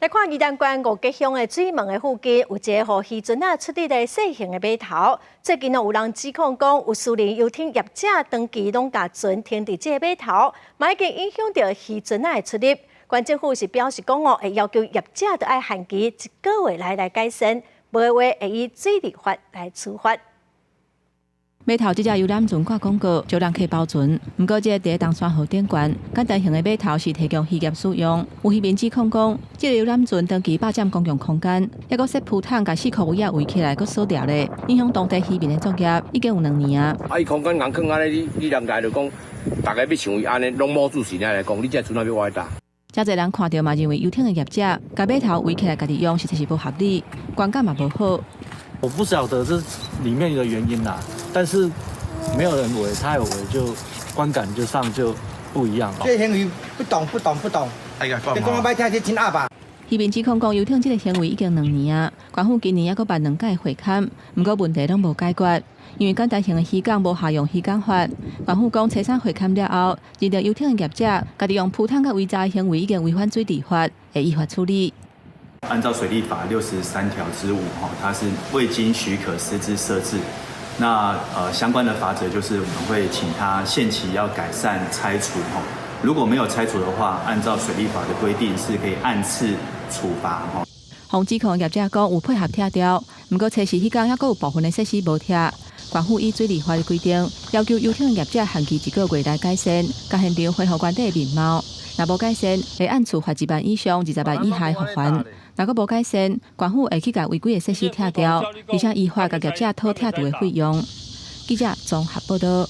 看宜兰县五吉乡的水门的附近，有一个互渔船出入的小型的码头。最近有人指控讲，有私人游艇业者长期拢甲船停伫这个码头，嘛已经影响到渔船的出入。县政府是表示讲会要求业者都要限期1个月来改善，无的话会以水利法来处罚。 码头这只游览船挂广告，招人客包船。不过，这个伫东山河顶悬简单型的码头是提供渔业使用。有渔民指控讲，这个游览船长期霸占公共空间，还阁设铺桶，甲4块位围起来，阁锁掉咧，影响当地渔民的作业，已经有2年啊。伊空间硬囥安尼，你人来就讲，大家要像伊安尼，拢无自信来讲，你这船哪要歪打？ 真侪人看到嘛，认为游艇的业者甲码头围起来家己用，实在是不合理，观感嘛无好。 我不晓得这里面的原因啦，但是没有人围，他有围就观感就不一样。这行为不懂。哎呀，你讲我歹听，这真哑巴。渔民指控讲，游艇这个行为已经2年啊，县府今年还阁办2届会勘，不过问题拢无解决，因为简单型的渔港无下用渔港法。县府讲，车厂会勘了后，认定游艇的业者家己用铺桶甲围扎的行为已经违反水利法，会依法处理。 按照水利法63条之5，它是未经许可私自设置。那相关的法则就是我们会请他限期要改善拆除。如果没有拆除的话，按照水利法的规定是可以按次处罚。洪指控业者讲有配合拆掉，不过测试迄天还阁有部分的设施无拆。县府依水利法的规定，要求游艇业者限期1个月来改善，甲现场恢复原底的面貌。若无改善，会按处罚1万以上20万以下罚款。 若阁无改善，县府会去甲违规的设施拆掉，而且依法甲业者讨拆除的费用。记者综合报道。